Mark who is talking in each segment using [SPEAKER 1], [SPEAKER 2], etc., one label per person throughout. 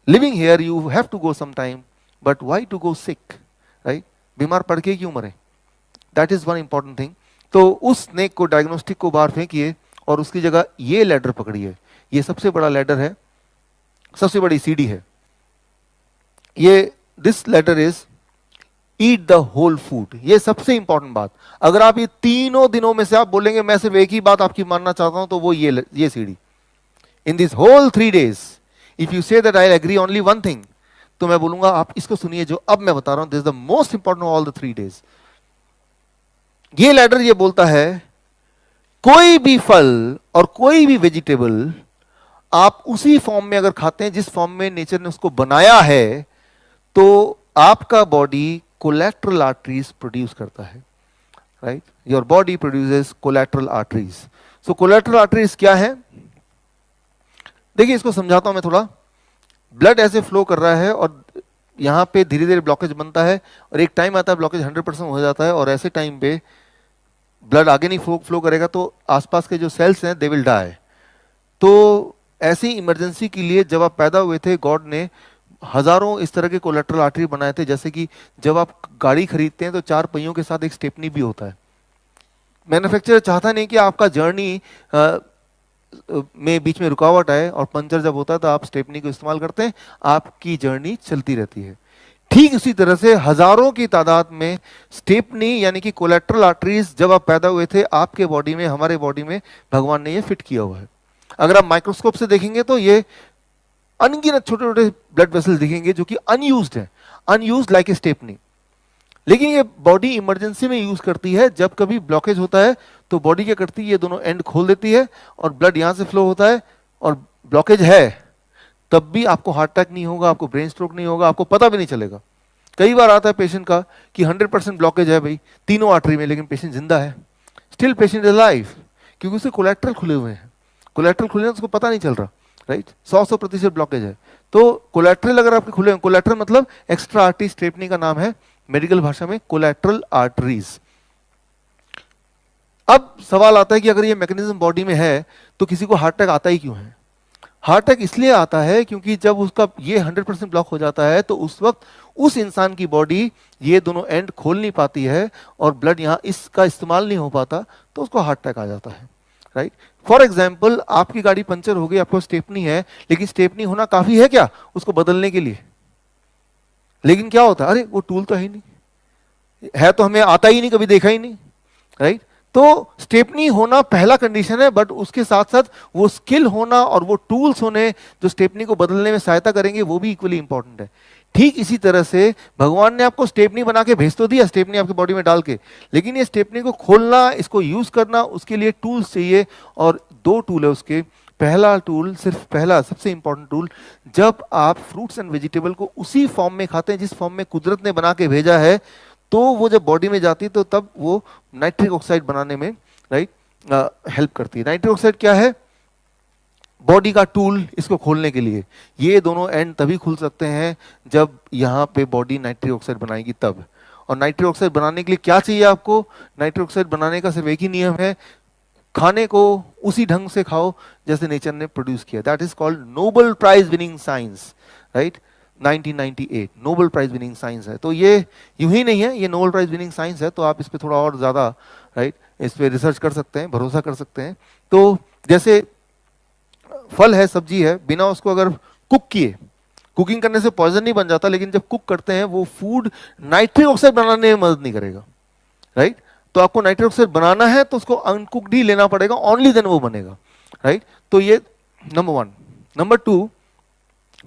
[SPEAKER 1] Living here you have to go some time, but why to go sick, right? बीमार पड़ के क्यों मरे? That is one important thing. तो उस स्नेक को, डायग्नोस्टिक को बाहर फेंकिए और उसकी जगह ये लैडर पकड़िए। ये सबसे बड़ा लैडर है, सबसे बड़ी सीढ़ी है ये। This ladder is eat the whole food. ये सबसे इंपॉर्टेंट बात। अगर आप ये तीनों दिनों में से आप बोलेंगे मैं सिर्फ एक ही बात आपकी मानना चाहता हूं, तो वो ये सीढ़ी। In this whole 3 days if you say that I agree only one thing, तो मैं बोलूंगा आप इसको सुनिए जो अब मैं बता रहा हूं, this is the most important of all the 3 days। ये लैडर ये बोलता है कोई भी फल और कोई भी वेजिटेबल आप उसी फॉर्म में अगर खाते हैं जिस फॉर्म में नेचर ने उसको बनाया है, तो आपका बॉडी कोलैटरल आर्टरीज प्रोड्यूस करता है, right? Your body produces collateral arteries. So collateral arteries क्या है? देखिए इसको समझाता हूं मैं थोड़ा। ब्लड ऐसे फ्लो कर रहा है और यहां पे धीरे धीरे ब्लॉकेज बनता है और एक टाइम आता है ब्लॉकेज 100% हो जाता है, और ऐसे टाइम पे ब्लड आगे नहीं फ्लो करेगा तो आसपास के जो सेल्स हैं दे विल डाई। तो ऐसी इमरजेंसी के लिए जब आप पैदा हुए थे, गॉड ने हजारों इस तरह के कोलैटरल आर्टरी बनाए थे। जैसे कि जब आप गाड़ी खरीदते हैं तो 4 पहियों के साथ एक स्टेपनी भी होता है। मैन्युफैक्चरर चाहता नहीं कि आपका जर्नी में बीच में रुकावट आए, और पंचर जब होता है तो आप स्टेपनी को इस्तेमाल करते हैं, आपकी जर्नी चलती रहती है। ठीक उसी तरह से हजारों की तादाद में स्टेपनी यानी कि कोलैटरल आर्टरीज जब आप पैदा हुए थे आपके बॉडी में, हमारे बॉडी में भगवान ने ये फिट किया हुआ है। अगर आप माइक्रोस्कोप से देखेंगे तो ये अनगिनत छोटे छोटे ब्लड वेसल दिखेंगे जो कि अनयूज्ड है, अनयूज्ड लाइक ए स्टेपनी। लेकिन ये बॉडी इमरजेंसी में यूज करती है। जब कभी ब्लॉकेज होता है तो बॉडी क्या करती है, ये दोनों एंड खोल देती है और ब्लड यहां से फ्लो होता है, और ब्लॉकेज है तब भी आपको हार्ट अटैक नहीं होगा, आपको ब्रेन स्ट्रोक नहीं होगा, आपको पता भी नहीं चलेगा। कई बार आता है पेशेंट का कि 100% ब्लॉकेज है भाई तीनों आर्टरी में, लेकिन पेशेंट जिंदा है, स्टिल पेशेंट इज अलाइव, क्योंकि उसके कोलैटरल खुले हुए हैं। कोलैटरल खुले हैं उसको पता नहीं चल रहा, राइट? 100% ब्लॉकेज है। तो कोलैटरल अगर आपके खुले हैं, कोलैटरल मतलब एक्स्ट्रा आर्टरी, स्टेपनी का नाम है मेडिकल भाषा में कोलैटरल आर्टरीज। अब सवाल आता है कि अगर ये मैकेनिज्म बॉडी में है तो किसी को हार्ट अटैक आता ही क्यों है? हार्ट अटैक इसलिए आता है क्योंकि जब उसका ये 100% ब्लॉक हो जाता है तो उस वक्त उस इंसान की बॉडी ये दोनों एंड खोल नहीं पाती है और ब्लड यहां इसका इस्तेमाल नहीं हो पाता, तो उसको हार्ट अटैक आ जाता है, राइट? फॉर एग्जाम्पल आपकी गाड़ी पंचर हो गई, आपको स्टेपनी है, लेकिन स्टेपनी होना काफी है क्या उसको बदलने के लिए? लेकिन क्या होता है, अरे वो टूल तो है ही नहीं, है तो हमें आता ही नहीं, कभी देखा ही नहीं, राइट? तो स्टेपनी होना पहला कंडीशन है, बट उसके साथ साथ वो स्किल होना और वो टूल्स होने जो स्टेपनी को बदलने में सहायता करेंगे वो भी इक्वली इंपॉर्टेंट है। ठीक इसी तरह से भगवान ने आपको स्टेपनी बना के भेज तो दिया, स्टेपनी आपकी बॉडी में डाल के, लेकिन ये स्टेपनी को खोलना, इसको यूज करना, उसके लिए टूल्स चाहिए। और 2 टूल है उसके। पहला टूल, सिर्फ पहला सबसे इंपॉर्टेंट टूल, जब आप फ्रूट्स एंड वेजिटेबल को उसी फॉर्म में खाते हैं जिस फॉर्म में कुदरत ने बना के भेजा है, तो वो जब बॉडी में जाती है तो तब वो नाइट्रिक ऑक्साइड बनाने में, राइट, हेल्प करती है। नाइट्रिक ऑक्साइड क्या है? बॉडी का टूल इसको खोलने के लिए। ये दोनों एंड तभी खुल सकते हैं जब यहाँ पे बॉडी नाइट्रिक ऑक्साइड बनाएगी तब। और नाइट्रिक ऑक्साइड बनाने के लिए क्या चाहिए आपको? नाइट्रिक ऑक्साइड बनाने का सिर्फ एक ही नियम है, खाने को उसी ढंग से खाओ जैसे नेचर ने प्रोड्यूस किया। That is called Nobel prize winning science, right? 1998 Nobel prize winning science है। तो ये यूं ही नहीं है, ये नोबेल प्राइज विनिंग साइंस है, तो आप इस पे थोड़ा और ज्यादा, राइट, इस पे रिसर्च कर सकते हैं, भरोसा कर सकते हैं। तो जैसे फल है, सब्जी है, बिना उसको अगर कुक किए, कुकिंग करने से पॉइजन नहीं बन जाता, लेकिन जब कुक करते हैं वो फूड नाइट्रिक ऑक्साइड बनाने में मदद नहीं करेगा, राइट? तो आपको नाइट्रिक ऑक्साइड बनाना है तो उसको अनकुक्ड ही लेना पड़ेगा, ओनली देन वो बनेगा, राइट? तो ये number 1। Number 2,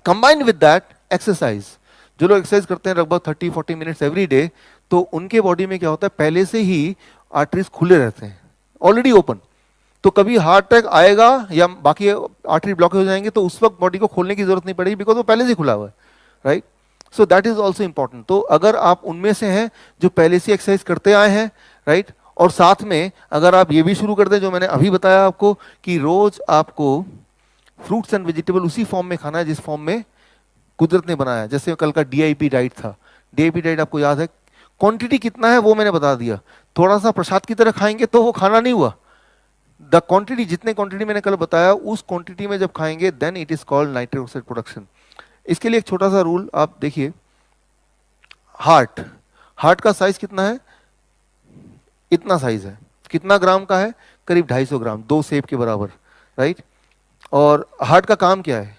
[SPEAKER 1] combined with that exercise. जो लोग एक्सरसाइज करते हैं लगभग 30-40 मिनट्स एवरी डे, तो उनके बॉडी में क्या होता है, पहले से ही आर्टरीज खुले रहते हैं, ऑलरेडी ओपन। तो कभी हार्ट अटैक आएगा या बाकी आर्टरी ब्लॉक हो जाएंगे तो उस वक्त बॉडी को खोलने की जरूरत नहीं पड़ेगी, बिकॉज वो पहले से खुला हुआ है, right? So that is also important. तो अगर आप उनमें से हैं जो पहले से एक्सरसाइज करते आए हैं, राइट, और साथ में अगर आप ये भी शुरू कर दें जो मैंने अभी बताया आपको कि रोज आपको फ्रूट्स एंड वेजिटेबल उसी फॉर्म में खाना है जिस फॉर्म में कुदरत ने बनाया। जैसे कल का DIP डाइट था, DIP डाइट आपको याद है, क्वांटिटी कितना है वो मैंने बता दिया। थोड़ा सा प्रसाद की तरह खाएंगे तो वो खाना नहीं हुआ। द क्वांटिटी, जितने क्वांटिटी मैंने कल बताया उस क्वांटिटी में जब खाएंगे then it is called nitric oxide production. इसके लिए एक छोटा सा रूल आप देखिए, हार्ट, हार्ट का साइज कितना है, इतना साइज है, कितना ग्राम का है, करीब 250 ग्राम, 2 सेब के बराबर, राइट। और हार्ट का काम क्या है,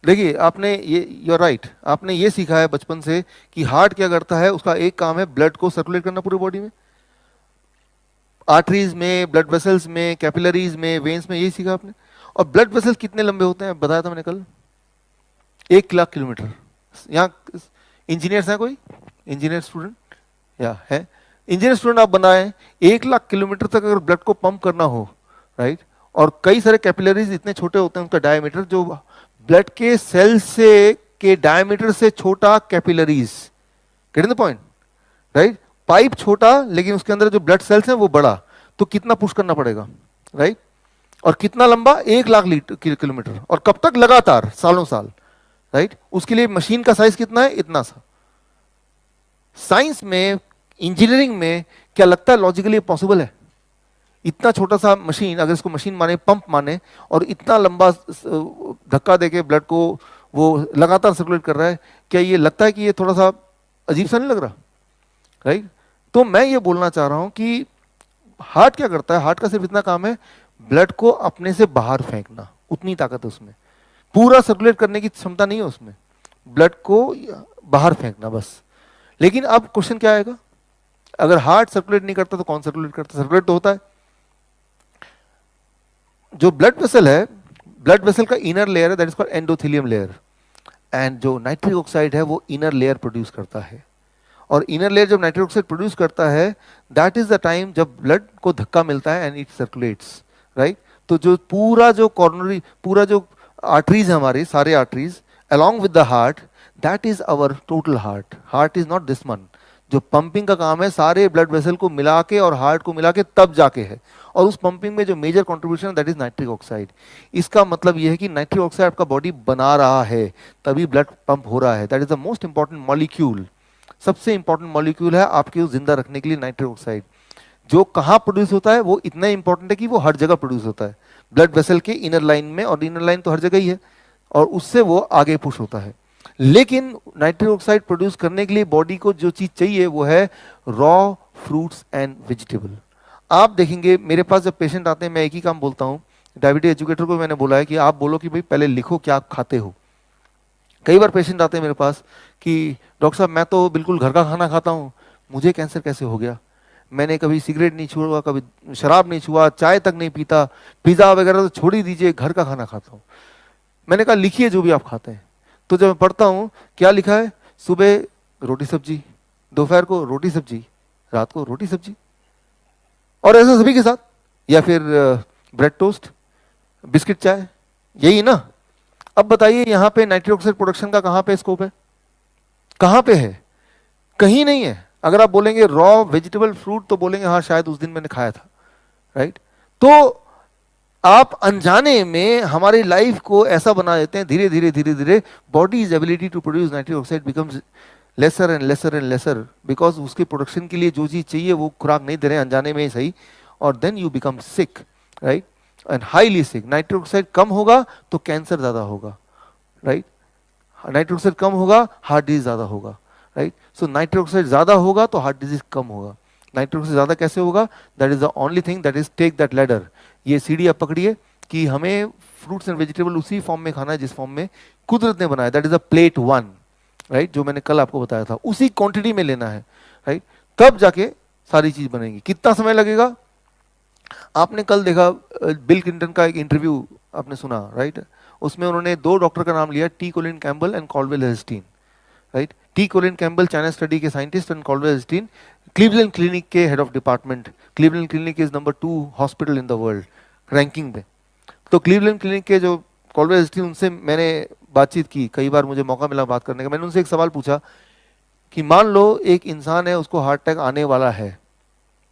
[SPEAKER 1] देखिए आपने ये, यू राइट, आपने ये सीखा है बचपन से कि हार्ट क्या करता है, उसका एक काम है ब्लड को सर्कुलेट करना पूरी बॉडी में, आर्टरीज में, ब्लड वेसल्स में, कैपिलरीज में, वेन्स में, यही सीखा आपने। और ब्लड वेसल्स कितने लंबे होते हैं बताया था मैंने कल, 1 लाख किलोमीटर। यहाँ इंजीनियर्स हैं कोई, इंजीनियर स्टूडेंट या है, इंजीनियर स्टूडेंट आप बनाए, 1 लाख किलोमीटर तक अगर ब्लड को पंप करना हो, राइट, और कई सारे कैपिलरीज इतने छोटे होते हैं उनका डायमीटर, जो ब्लड के सेल से के डायमीटर से छोटा capillaries, getting the point, right. Pipe छोटा लेकिन उसके अंदर जो ब्लड सेल्स हैं वो बड़ा, तो कितना पुश करना पड़ेगा, राइट। और कितना लंबा, 1 लाख किलोमीटर, और कब तक, लगातार, सालों साल, राइट। उसके लिए मशीन का साइज कितना है, इतना सा। साइंस में, इंजीनियरिंग में क्या लगता है लॉजिकली पॉसिबल है, इतना छोटा सा मशीन, अगर इसको मशीन माने, पंप माने, और इतना लंबा धक्का देके ब्लड को वो लगातार सर्कुलेट कर रहा है, क्या ये लगता है कि ये थोड़ा सा अजीब सा नहीं लग रहा, राइट। तो मैं ये बोलना चाह रहा हूं कि हार्ट क्या करता है, हार्ट का सिर्फ इतना काम है, ब्लड को अपने से बाहर फेंकना, उतनी ताकत है उसमें, पूरा सर्कुलेट करने की क्षमता नहीं है उसमें, ब्लड को बाहर फेंकना बस। लेकिन अब क्वेश्चन क्या आएगा, अगर हार्ट सर्कुलेट नहीं करता तो कौन सर्कुलेट करता, सर्कुलेट तो होता है। जो ब्लड वेसल है, ब्लड वेसल का इनर लेयर है, that is called endothelium layer, and जो नाइट्रिक ऑक्साइड है वो इनर लेयर प्रोड्यूस करता है। और इनर लेयर जब नाइट्रिक ऑक्साइड प्रोड्यूस करता है, दैट इज द टाइम जब ब्लड को धक्का मिलता है एंड इट सर्कुलेट्स, राइट। तो जो पूरा जो कॉर्नरी, पूरा जो आर्टरीज है हमारे, सारे arteries along with the heart, that is our total heart. Heart is not this one. जो पंपिंग का काम है सारे ब्लड वेसल को मिला के और हार्ट को मिला के तब जाके है, और उस पंपिंग में जो मेजर कंट्रीब्यूशन है दैट इज नाइट्रिक ऑक्साइड। इसका मतलब यह है कि नाइट्रिक ऑक्साइड आपका बॉडी बना रहा है तभी ब्लड पंप हो रहा है, that is the most important molecule, सबसे इंपॉर्टेंट मॉलिक्यूल है आपके जिंदा रखने के लिए नाइट्रिक ऑक्साइड। जो कहाँ प्रोड्यूस होता है वो इतना इंपॉर्टेंट है कि वो हर जगह प्रोड्यूस होता है, ब्लड वेसल के इनर लाइन में, और इनर लाइन तो हर जगह ही है, और उससे वो आगे पुश होता है। लेकिन नाइट्रिक ऑक्साइड प्रोड्यूस करने के लिए बॉडी को जो चीज चाहिए वो है रॉ फ्रूट्स एंड वेजिटेबल। आप देखेंगे मेरे पास जब पेशेंट आते हैं, मैं एक ही काम बोलता हूँ, डायबिटीज एजुकेटर को मैंने बोला है कि आप बोलो कि भाई पहले लिखो क्या आप खाते हो। कई बार पेशेंट आते हैं मेरे पास कि डॉक्टर साहब मैं तो बिल्कुल घर का खाना खाता हूँ, मुझे कैंसर कैसे हो गया, मैंने कभी सिगरेट नहीं छुआ, कभी शराब नहीं छुआ, चाय तक नहीं पीता, पिज्जा वगैरह तो छोड़ ही दीजिए, घर का खाना खाता हूँ। मैंने कहा लिखिए जो भी आप खाते हैं। तो जब मैं पढ़ता हूँ क्या लिखा है, सुबह रोटी सब्जी, दोपहर को रोटी सब्जी, रात को रोटी सब्जी, और ऐसा सभी के साथ, या फिर ब्रेड टोस्ट, बिस्किट चाय, यही ना। अब बताइए यहाँ पे नाइट्रिक ऑक्साइड प्रोडक्शन का कहाँ पे स्कोप है, कहाँ पे है, कहीं नहीं है। अगर आप बोलेंगे रॉ वेजिटेबल फ्रूट तो बोलेंगे हाँ शायद उस दिन मैंने खाया था, राइट। तो आप अनजाने में हमारी लाइफ को ऐसा बना देते हैं, धीरे धीरे धीरे धीरे body's ability to produce nitric oxide becomes lesser and lesser and lesser, because उसके प्रोडक्शन के लिए जो चीज चाहिए वो खुराक नहीं दे रहे हैं, अनजाने में ही सही, और then you become sick, right, and highly sick. Nitric oxide कम होगा तो कैंसर ज्यादा होगा, राइट, नाइट्रिक ऑक्साइड कम होगा हार्ट डिजीज ज्यादा होगा, राइट। सो नाइट्रिक ऑक्साइड ज्यादा होगा तो हार्ट डिजीज कम होगा। नाइट्रिक ऑक्साइड ज्यादा कैसे होगा, that is the only thing, that is take that ladder, ये सीढ़ी आप पकड़िए कि हमें फ्रूट्स एंड वेजिटेबल उसी फॉर्म में खाना है जिस फॉर्म में कुदरत ने बनाया, that is a plate one, right, जो मैंने कल आपको बताया था, उसी क्वांटिटी में लेना है, राइट, तब जाके सारी चीज बनेगी। कितना समय लगेगा, आपने कल देखा बिल क्लिंटन का एक इंटरव्यू आपने सुना, राइट, उसमें उन्होंने 2 डॉक्टर का नाम लिया, T Colin Campbell and Caldwell Esselstyn, right. T Colin Campbell China study के scientist and Caldwell Esselstyn Cleveland clinic के head of department. Cleveland clinic is number 2 hospital in the world ranking में। तो Cleveland clinic के जो Caldwell हेस्टीन, उनसे मैंने बातचीत की, कई बार मुझे मौका मिला बात करने का। मैंने उनसे एक सवाल पूछा कि मान लो एक इंसान है, उसको हार्ट अटैक आने वाला है,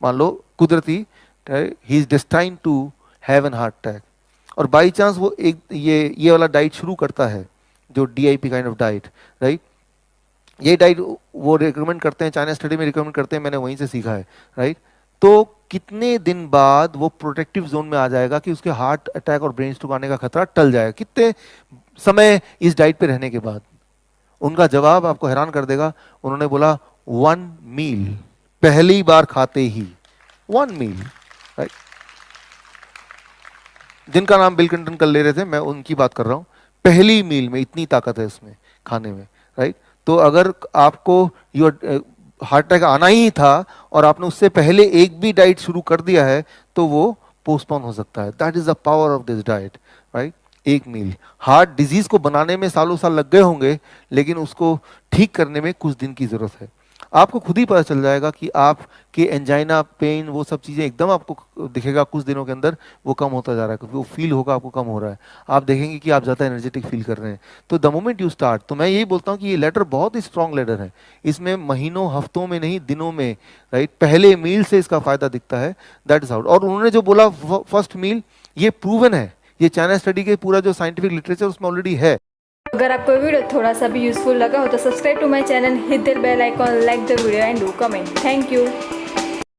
[SPEAKER 1] मान लो कुदरती, he is destined to have an heart attack, और बाई चांस वो एक ये वाला डाइट शुरू करता है, जो DIP kind of diet, right. ये डाइट वो रिकमेंड करते हैं, चाइना स्टडी में रिकमेंड करते हैं, मैंने वहीं से सीखा है, राइट। तो कितने दिन बाद वो प्रोटेक्टिव जोन में आ जाएगा कि उसके हार्ट अटैक और ब्रेन स्ट्रोक आने का खतरा टल जाएगा, कितने समय इस डाइट पे रहने के बाद? उनका जवाब आपको हैरान कर देगा। उन्होंने बोला 1 मील, पहली बार खाते ही 1 मील, राइट। जिनका नाम बिल क्लिंटन कल ले रहे थे, मैं उनकी बात कर रहा हूं। पहली मील में इतनी ताकत है इसमें, खाने में, राइट। तो अगर आपको हार्ट अटैक आना ही था और आपने उससे पहले एक भी डाइट शुरू कर दिया है तो वो पोस्टपोन हो सकता है। That is the power of this diet, right. 1 meal. Heart disease को बनाने में सालों साल लग गए होंगे, लेकिन उसको ठीक करने में कुछ दिन की जरूरत है। आपको खुद ही पता चल जाएगा कि आपके एंजाइना, पेन, वो सब चीज़ें एकदम आपको दिखेगा कुछ दिनों के अंदर वो कम होता जा रहा है, क्योंकि वो फील होगा आपको कम हो रहा है। आप देखेंगे कि आप ज़्यादा एनर्जेटिक फील कर रहे हैं। तो द मोमेंट यू स्टार्ट, तो मैं यही बोलता हूँ कि ये लेटर बहुत ही स्ट्रॉन्ग लेटर है। इसमें महीनों, हफ्तों में नहीं, दिनों में, राइट, पहले मील से इसका फायदा दिखता है। That is out. और उन्होंने जो बोला फर्स्ट मील, ये प्रूवन है। ये चाइना स्टडी के पूरा जो साइंटिफिक लिटरेचर उसमें ऑलरेडी है।
[SPEAKER 2] अगर आपको वीडियो थोड़ा सा भी यूजफुल लगा हो तो subscribe to my channel, hit the bell icon, like the video and do comment. Thank you.